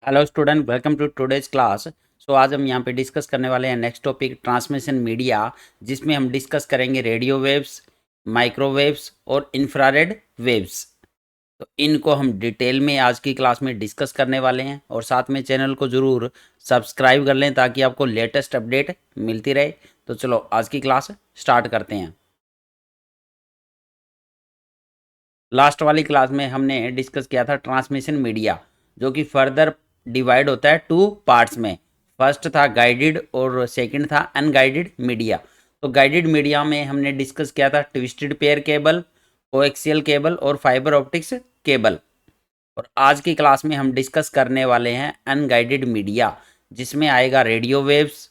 Hello student, welcome to today's class. आज हम यहाँ पे डिस्कस करने वाले हैं नेक्स्ट टॉपिक ट्रांसमिशन मीडिया, जिसमें हम डिस्कस करेंगे रेडियो वेव्स, माइक्रोवेव्स और इंफ्रारेड वेव्स। तो इनको हम डिटेल में आज की क्लास में डिस्कस करने वाले हैं और साथ में चैनल को ज़रूर सब्सक्राइब कर लें ताकि आपको लेटेस्ट अपडेट मिलती रहे। तो चलो आज की क्लास स्टार्ट करते हैं। लास्ट वाली क्लास में हमने डिस्कस किया था ट्रांसमिशन मीडिया, जो कि फर्दर डिवाइड होता है टू पार्ट्स में। फर्स्ट था गाइडेड और सेकंड था अनगाइडेड मीडिया। तो गाइडेड मीडिया में हमने डिस्कस किया था twisted pair cable, coaxial cable और फाइबर ऑप्टिक्स केबल। और आज की क्लास में हम डिस्कस करने वाले हैं अनगाइडेड मीडिया, जिसमें आएगा रेडियो वेव्स,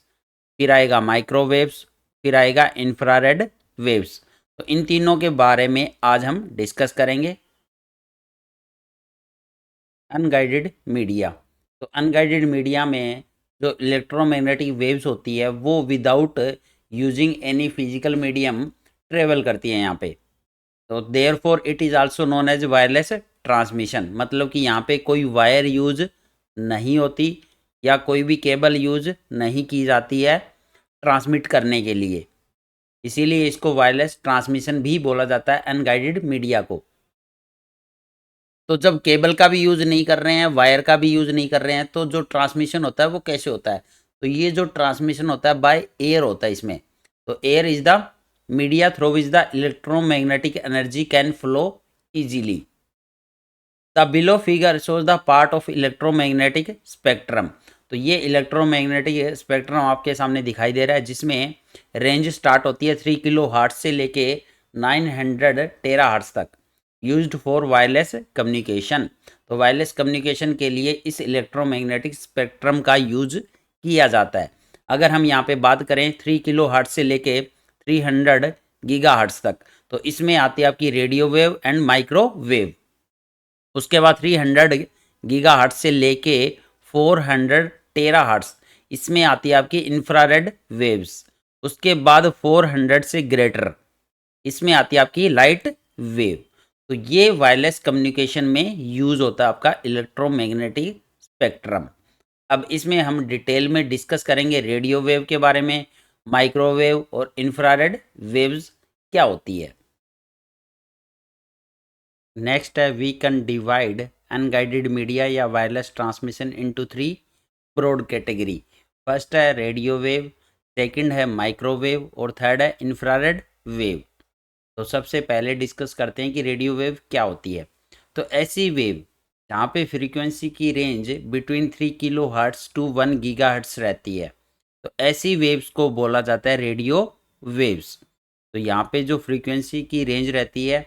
फिर आएगा माइक्रोवेव्स, फिर आएगा इंफ्रारेड वेव्स। तो इन तीनों के बारे में आज हम डिस्कस करेंगे। अनगाइडेड मीडिया, तो अनगाइडेड मीडिया में जो इलेक्ट्रोमैग्नेटिक वेव्स होती है वो without using any physical medium travel करती है यहाँ पे। तो therefore it is also known as wireless transmission, मतलब कि यहाँ पे कोई वायर यूज नहीं होती या कोई भी केबल यूज नहीं की जाती है ट्रांसमिट करने के लिए। इसीलिए इसको वायरलेस ट्रांसमिशन भी बोला जाता है अनगाइडेड मीडिया को। तो जब केबल का भी यूज़ नहीं कर रहे हैं, वायर का भी यूज़ नहीं कर रहे हैं, तो जो ट्रांसमिशन होता है वो कैसे होता है? तो ये जो ट्रांसमिशन होता है बाय एयर होता है इसमें। तो air is the media through which the electromagnetic energy can flow easily. The below figure shows the part of electromagnetic spectrum. तो ये इलेक्ट्रोमैग्नेटिक स्पेक्ट्रम आपके सामने दिखाई दे रहा है, जिसमें रेंज स्टार्ट होती है 3 किलो हर्ट्ज से लेके 900 टेरा हर्ट्ज तक, यूज्ड फॉर वायरलेस कम्युनिकेशन। तो वायरलेस कम्युनिकेशन के लिए इस इलेक्ट्रोमैग्नेटिक स्पेक्ट्रम का यूज किया जाता है। अगर हम यहाँ पे बात करें 3 किलो हर्ट्ज से लेके 300 गीगा हर्ट्ज तक, तो इसमें आती है आपकी रेडियो वेव एंड माइक्रोवेव। उसके बाद 300 गीगा हर्ट्ज से लेके 400 टेरा हर्ट्ज, इसमें आती है आपकी इंफ्रारेड वेव्स। उसके बाद 400 से ग्रेटर, इसमें आती है आपकी लाइट वेव। तो ये वायरलेस कम्युनिकेशन में यूज होता है आपका इलेक्ट्रोमैग्नेटिक स्पेक्ट्रम। अब इसमें हम डिटेल में डिस्कस करेंगे रेडियो वेव के बारे में, माइक्रोवेव और इंफ्रारेड वेव्स क्या होती है। नेक्स्ट है we can divide unguided media या wireless transmission into 3 broad category. First है रेडियो वेव, सेकंड है माइक्रोवेव और थर्ड है इंफ्रारेड वेव। तो सबसे पहले डिस्कस करते हैं कि रेडियो वेव क्या होती है। तो ऐसी वेव जहाँ पे फ्रीक्वेंसी की range between 3 kilohertz to 1 gigahertz रहती है, तो ऐसी वेव्स को बोला जाता है रेडियो वेव्स। तो यहाँ पे जो फ्रीक्वेंसी की रेंज रहती है,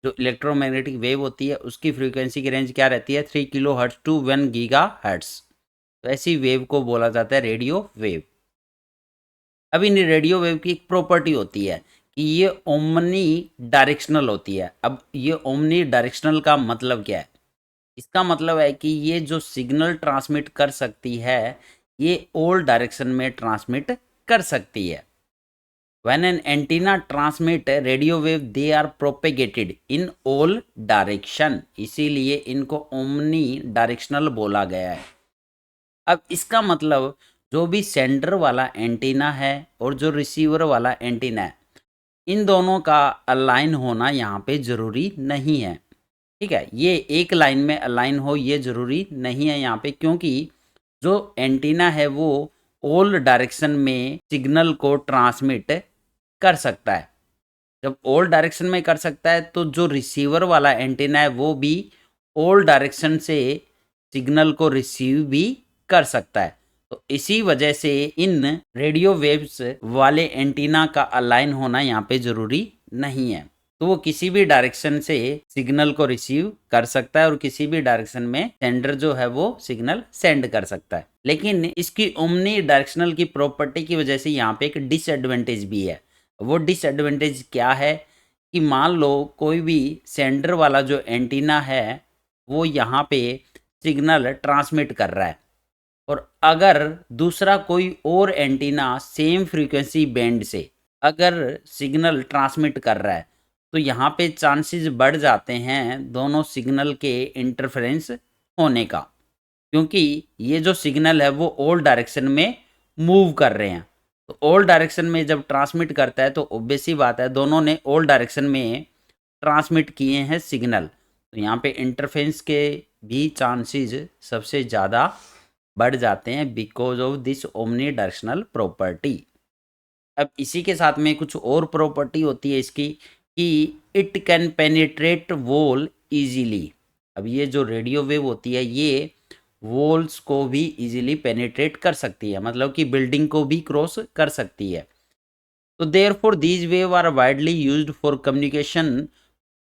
जो इलेक्ट्रोमैग्नेटिक वेव होती है, उसकी फ्रीक्वेंसी की रेंज क्या रहती है? 3 kilohertz to 1 gigahertz. तो ऐसी वेव को बोला जाता है रेडियो वेव। अब इन रेडियो वेव की एक प्रॉपर्टी होती है कि ये ओमनी डायरेक्शनल होती है। अब ये ओमनी डायरेक्शनल का मतलब क्या है? इसका मतलब है कि ये जो सिग्नल ट्रांसमिट कर सकती है, ये ऑल डायरेक्शन में ट्रांसमिट कर सकती है। When an antenna transmit radio wave, they are propagated in all direction, इसीलिए इनको ओमनी डायरेक्शनल बोला गया है। अब इसका मतलब जो भी सेंडर वाला एंटीना है और जो रिसीवर वाला एंटीना है, इन दोनों का अलाइन होना यहाँ पे ज़रूरी नहीं है। ठीक है, ये एक लाइन में अलाइन हो ये ज़रूरी नहीं है यहाँ पे, क्योंकि जो एंटीना है वो ऑल डायरेक्शन में सिग्नल को ट्रांसमिट कर सकता है। जब ऑल डायरेक्शन में कर सकता है, तो जो रिसीवर वाला एंटीना है वो भी ऑल डायरेक्शन से सिग्नल को रिसीव भी कर सकता है। तो इसी वजह से इन रेडियो वेव्स वाले एंटीना का अलाइन होना यहाँ पे ज़रूरी नहीं है। तो वो किसी भी डायरेक्शन से सिग्नल को रिसीव कर सकता है और किसी भी डायरेक्शन में सेंडर जो है वो सिग्नल सेंड कर सकता है। लेकिन इसकी ओमनी डायरेक्शनल की प्रॉपर्टी की वजह से यहाँ पे एक डिसएडवांटेज भी है। वो डिसएडवांटेज क्या है कि मान लो कोई भी सेंडर वाला जो एंटीना है वो यहाँ पे सिग्नल ट्रांसमिट कर रहा है, और अगर दूसरा कोई और एंटीना सेम फ्रीक्वेंसी बैंड से अगर सिग्नल ट्रांसमिट कर रहा है, तो यहाँ पे चांसेस बढ़ जाते हैं दोनों सिग्नल के इंटरफेरेंस होने का। क्योंकि ये जो सिग्नल है वो ऑल डायरेक्शन में मूव कर रहे हैं। तो ऑल डायरेक्शन में जब ट्रांसमिट करता है तो ऑब्वियस सी बात है दोनों ने ऑल डायरेक्शन में ट्रांसमिट किए हैं सिग्नल। तो यहाँ पे इंटरफेरेंस के भी चांसेस सबसे ज़्यादा बढ़ जाते हैं because of this omni directional property. अब इसी के साथ में कुछ और प्रॉपर्टी होती है इसकी कि it can penetrate wall easily. अब ये जो रेडियो वेव होती है ये वॉल्स को भी इजीली पेनिट्रेट कर सकती है, मतलब कि बिल्डिंग को भी क्रॉस कर सकती है। तो therefore these waves are widely used for communication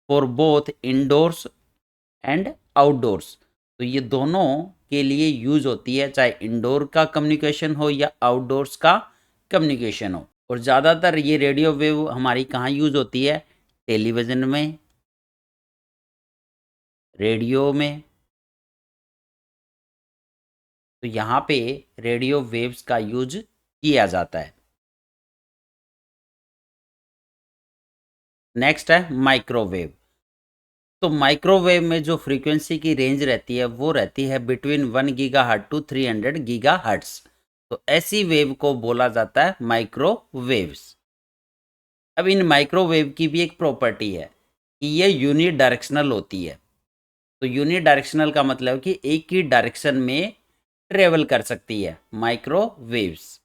for both indoors and outdoors. तो ये दोनों के लिए यूज होती है, चाहे इंडोर का कम्युनिकेशन हो या आउटडोर्स का कम्युनिकेशन हो। और ज़्यादातर ये रेडियो वेव हमारी कहाँ यूज होती है? टेलीविज़न में, रेडियो में। तो यहाँ पे रेडियो वेव्स का यूज किया जाता है। नेक्स्ट है माइक्रोवेव। तो माइक्रोवेव में जो फ्रीक्वेंसी की रेंज रहती है वो रहती है बिटवीन 1 गीगाहर्ट्ज टू 300 गीगाहर्ट्ज। तो ऐसी वेव को बोला जाता है माइक्रोवेव्स। अब इन माइक्रोवेव की भी एक प्रॉपर्टी है कि ये यूनि डायरेक्शनल होती है। तो यूनि डायरेक्शनल का मतलब कि एक ही डायरेक्शन में ट्रेवल कर सकती है माइक्रोवेव्स।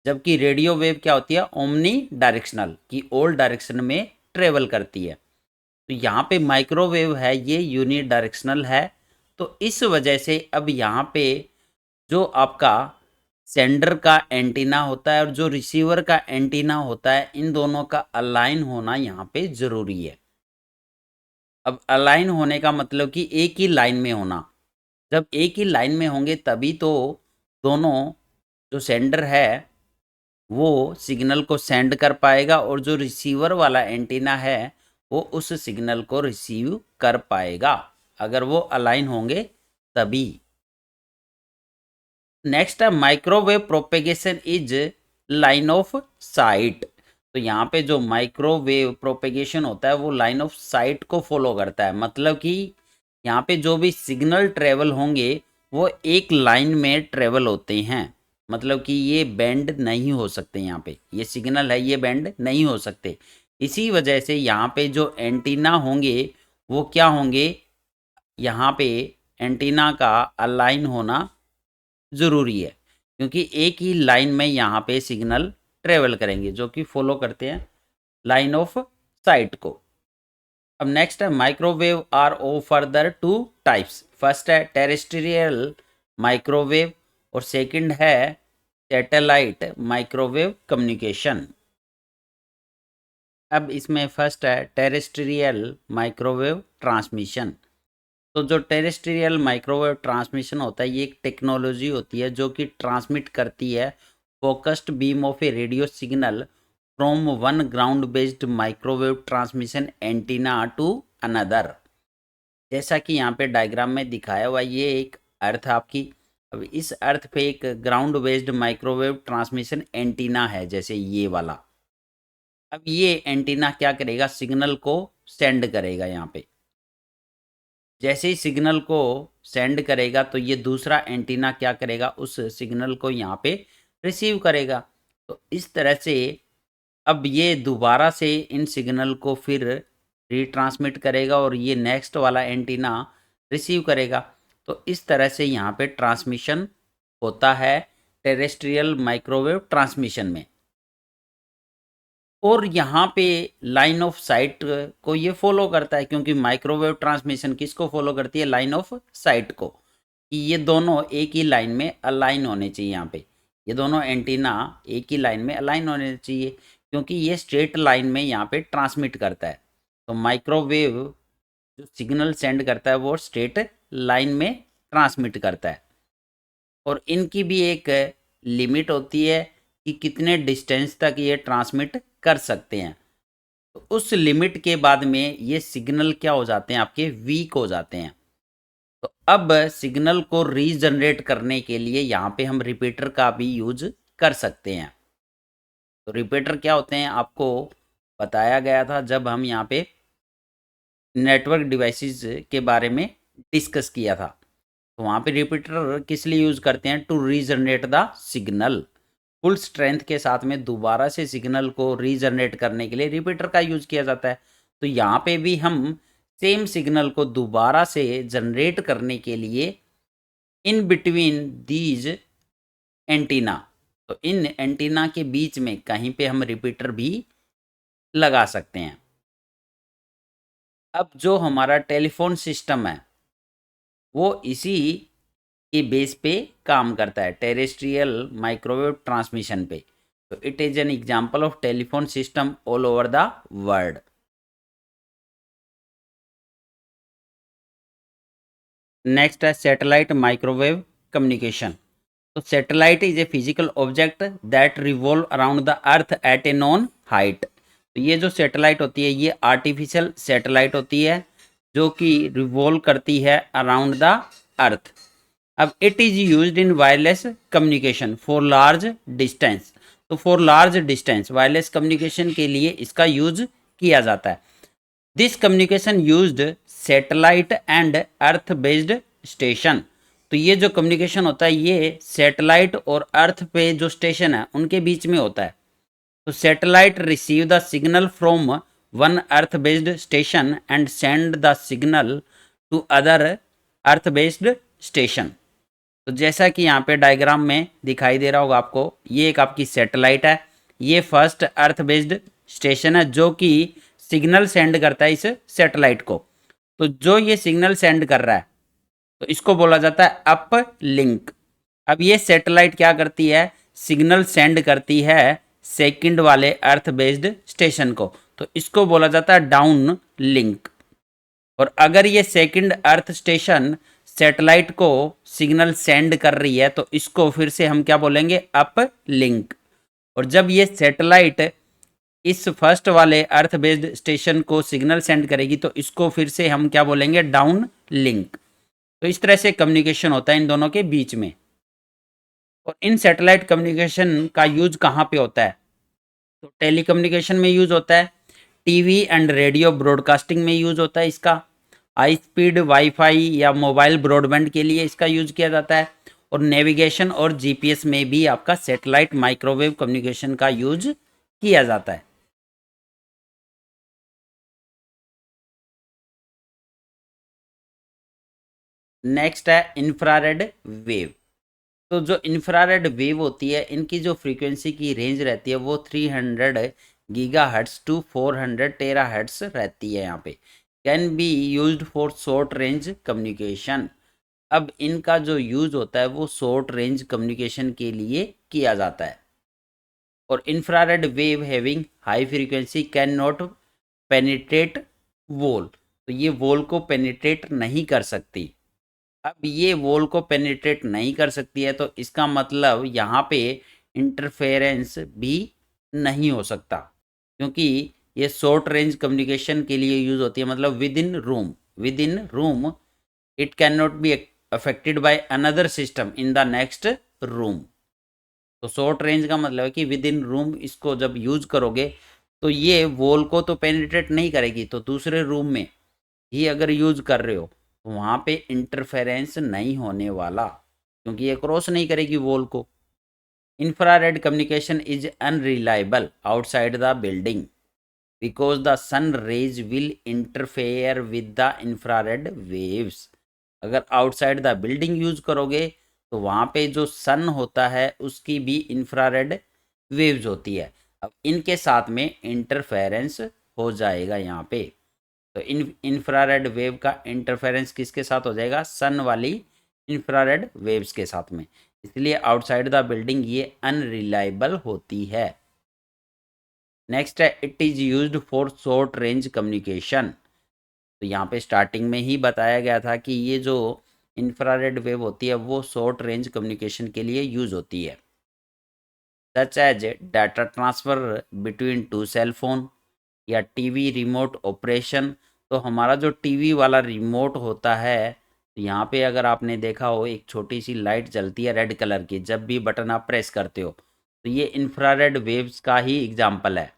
जबकि रेडियो वेव क्या होती है? ओमनी डायरेक्शनल, की ऑल डायरेक्शन में ट्रेवल करती है। तो यहाँ पे माइक्रोवेव है ये यूनि डायरेक्शनल है। तो इस वजह से अब यहाँ पे जो आपका सेंडर का एंटीना होता है और जो रिसीवर का एंटीना होता है इन दोनों का अलाइन होना यहाँ पे ज़रूरी है। अब अलाइन होने का मतलब कि एक ही लाइन में होना। जब एक ही लाइन में होंगे तभी तो दोनों जो सेंडर है वो सिग्नल को सेंड कर पाएगा और जो रिसीवर वाला एंटीना है वो उस सिग्नल को रिसीव कर पाएगा, अगर वो अलाइन होंगे तभी। नेक्स्ट है microwave propagation is line of site. तो यहाँ पे जो माइक्रोवेव प्रोपेगेशन होता है वो लाइन ऑफ साइट को फॉलो करता है, मतलब कि यहाँ पे जो भी सिग्नल ट्रेवल होंगे वो एक लाइन में ट्रेवल होते हैं। मतलब कि ये बेंड नहीं हो सकते, यहाँ पे ये सिग्नल है ये बेंड नहीं हो सकते। इसी वजह से यहाँ पे जो एंटीना होंगे वो क्या होंगे? यहाँ पे एंटीना का अलाइन होना ज़रूरी है, क्योंकि एक ही लाइन में यहाँ पे सिग्नल ट्रेवल करेंगे जो कि फॉलो करते हैं लाइन ऑफ साइट को। अब नेक्स्ट है microwave are of further two types. First है टेरेस्ट्रियल माइक्रोवेव और सेकंड है सैटेलाइट माइक्रोवेव कम्युनिकेशन। अब इसमें फर्स्ट है टेरेस्ट्रियल माइक्रोवेव ट्रांसमिशन। तो जो टेरेस्ट्रियल माइक्रोवेव ट्रांसमिशन होता है ये एक टेक्नोलॉजी होती है जो कि ट्रांसमिट करती है focused beam of a radio signal from one ground based microwave transmission antenna to another. जैसा कि यहाँ पे डायग्राम में दिखाया हुआ ये एक अर्थ आपकी। अब इस अर्थ पे एक ground based microwave transmission antenna है जैसे ये वाला। अब ये एंटीना क्या करेगा? सिग्नल को सेंड करेगा यहाँ पे। जैसे ही सिग्नल को सेंड करेगा तो ये दूसरा एंटीना क्या करेगा? उस सिग्नल को यहाँ पे रिसीव करेगा। तो इस तरह से अब ये दोबारा से इन सिग्नल को फिर रीट्रांसमिट करेगा और ये नेक्स्ट वाला एंटीना रिसीव करेगा। तो इस तरह से यहाँ पे ट्रांसमिशन होता है टेरेस्ट्रियल माइक्रोवेव ट्रांसमिशन में। और यहाँ पे लाइन ऑफ साइट को ये फॉलो करता है, क्योंकि माइक्रोवेव ट्रांसमिशन किसको फॉलो करती है? लाइन ऑफ साइट को, कि ये दोनों एक ही लाइन में अलाइन होने चाहिए। यहाँ पे ये दोनों एंटीना एक ही लाइन में अलाइन होने चाहिए, क्योंकि ये स्ट्रेट लाइन में यहाँ पे ट्रांसमिट करता है। तो माइक्रोवेव जो सिग्नल सेंड करता है वो स्ट्रेट लाइन में ट्रांसमिट करता है। और इनकी भी एक लिमिट होती है कि कितने डिस्टेंस तक ये ट्रांसमिट कर सकते हैं। तो उस लिमिट के बाद में ये सिग्नल क्या हो जाते हैं? आपके वीक हो जाते हैं। तो अब सिग्नल को रीजनरेट करने के लिए यहाँ पे हम रिपीटर का भी यूज कर सकते हैं। तो रिपीटर क्या होते हैं आपको बताया गया था जब हम यहाँ पे नेटवर्क डिवाइसेस के बारे में डिस्कस किया था। तो वहाँ पे रिपीटर किस लिए यूज़ करते हैं? To regenerate the signal. Full strength के साथ में दोबारा से सिग्नल को रीजनरेट करने के लिए रिपीटर का यूज़ किया जाता है। तो यहाँ पे भी हम सेम सिग्नल को दोबारा से जनरेट करने के लिए इन बिटवीन दीज एंटीना, तो इन एंटीना के बीच में कहीं पे हम रिपीटर भी लगा सकते हैं। अब जो हमारा टेलीफोन सिस्टम है वो इसी के बेस पे काम करता है, टेरेस्ट्रियल माइक्रोवेव ट्रांसमिशन पे। तो it is an example of telephone system all over the world. Next है सैटेलाइट माइक्रोवेव कम्युनिकेशन। तो satellite is a physical object that revolve around the earth at A known height. तो ये जो satellite होती है ये आर्टिफिशियल सैटेलाइट होती है जो कि रिवॉल्व करती है अराउंड द अर्थ। अब it is used in wireless communication for large distance. तो for large distance wireless communication के लिए इसका यूज किया जाता है। This communication used satellite and earth based station. तो ये जो कम्युनिकेशन होता है ये सैटेलाइट और अर्थ पे जो स्टेशन है उनके बीच में होता है। तो satellite receive the signal from one earth based station and send the signal to other earth based station. तो जैसा कि यहाँ पे डायग्राम में दिखाई दे रहा होगा आपको, ये एक आपकी सैटेलाइट है, ये फर्स्ट अर्थ बेस्ड स्टेशन है जो कि सिग्नल सेंड करता है इस सैटेलाइट को। तो जो ये सिग्नल सेंड कर रहा है तो इसको बोला जाता है अप लिंक। अब ये सैटेलाइट क्या करती है? सिग्नल सेंड करती है सेकंड वाले अर्थ बेस्ड स्टेशन को, तो इसको बोला जाता है डाउन लिंक। और अगर ये सेकंड अर्थ स्टेशन सैटेलाइट को सिग्नल सेंड कर रही है तो इसको फिर से हम क्या बोलेंगे? Up link. और जब ये सैटेलाइट इस फर्स्ट वाले अर्थ बेस्ड स्टेशन को सिग्नल सेंड करेगी तो इसको फिर से हम क्या बोलेंगे? Down link. तो इस तरह से कम्युनिकेशन होता है इन दोनों के बीच में। और इन सैटेलाइट कम्युनिकेशन का यूज कहाँ पे होता है? तो टेलीकम्युनिकेशन में यूज होता है, टीवी एंड रेडियो ब्रॉडकास्टिंग में यूज होता है इसका, हाई स्पीड वाईफाई या मोबाइल ब्रॉडबैंड के लिए इसका यूज किया जाता है, और नेविगेशन और जीपीएस में भी आपका सैटेलाइट माइक्रोवेव कम्युनिकेशन का यूज किया जाता है। नेक्स्ट है इंफ्रारेड वेव। तो जो इंफ्रारेड वेव होती है इनकी जो फ्रीक्वेंसी की रेंज रहती है वो 300 गीगाहर्ट्ज टू 400 टेराहर्ट्ज रहती है। यहाँ पे can be used for short range communication. अब इनका जो यूज होता है वो शॉर्ट रेंज कम्युनिकेशन के लिए किया जाता है। और infrared wave having high frequency can not penetrate wall. तो ये वॉल को पेनिट्रेट नहीं कर सकती। अब ये वॉल को पेनिट्रेट नहीं कर सकती है तो इसका मतलब यहाँ पे इंटरफेरेंस भी नहीं हो सकता, क्योंकि ये शॉर्ट रेंज कम्युनिकेशन के लिए यूज होती है। मतलब with in room it can not be affected by another system in the next room. तो शॉर्ट रेंज का मतलब है कि विद इन रूम इसको जब यूज करोगे तो ये वॉल को तो पेनिट्रेट नहीं करेगी, तो दूसरे रूम में ही अगर यूज कर रहे हो तो वहाँ पे इंटरफेरेंस नहीं होने वाला, क्योंकि ये क्रॉस नहीं करेगी वॉल को। Infrared communication is unreliable outside the building because the sun rays will interfere with the infrared waves. अगर आउटसाइड द बिल्डिंग यूज करोगे तो वहाँ पे जो सन होता है उसकी भी इंफ्रारेड वेव्स होती है। अब इनके साथ में इंटरफेरेंस हो जाएगा यहाँ पे। तो इंफ्रारेड वेव का इंटरफेरेंस किसके साथ हो जाएगा? सन वाली इंफ्रारेड वेव्स के साथ में। इसलिए आउटसाइड द बिल्डिंग ये अनरिलायबल होती है। नेक्स्ट है it is used for short range communication. तो यहाँ पे स्टार्टिंग में ही बताया गया था कि ये जो इंफ्रारेड वेव होती है वो शॉर्ट रेंज कम्युनिकेशन के लिए यूज होती है, such as data transfer between two cell phone या टीवी रिमोट ऑपरेशन। तो हमारा जो टीवी वाला रिमोट होता है, तो यहाँ पे अगर आपने देखा हो एक छोटी सी लाइट जलती है रेड कलर की जब भी बटन आप प्रेस करते हो, तो ये इंफ्रारेड वेव्स का ही एग्जाम्पल है।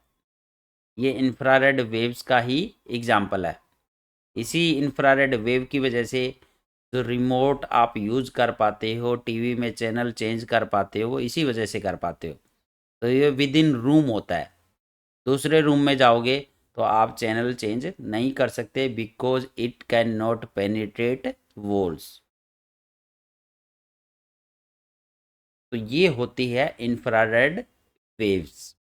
ये इंफ्रारेड वेव्स का ही एग्जाम्पल है। इसी इंफ्रारेड वेव की वजह से जो रिमोट आप यूज़ कर पाते हो, टीवी में चैनल चेंज कर पाते हो, वो इसी वजह से कर पाते हो। तो ये विद इन रूम होता है। दूसरे रूम में जाओगे तो आप चैनल चेंज नहीं कर सकते, because it can not penetrate walls. तो ये होती है इंफ्रारेड वेव्स।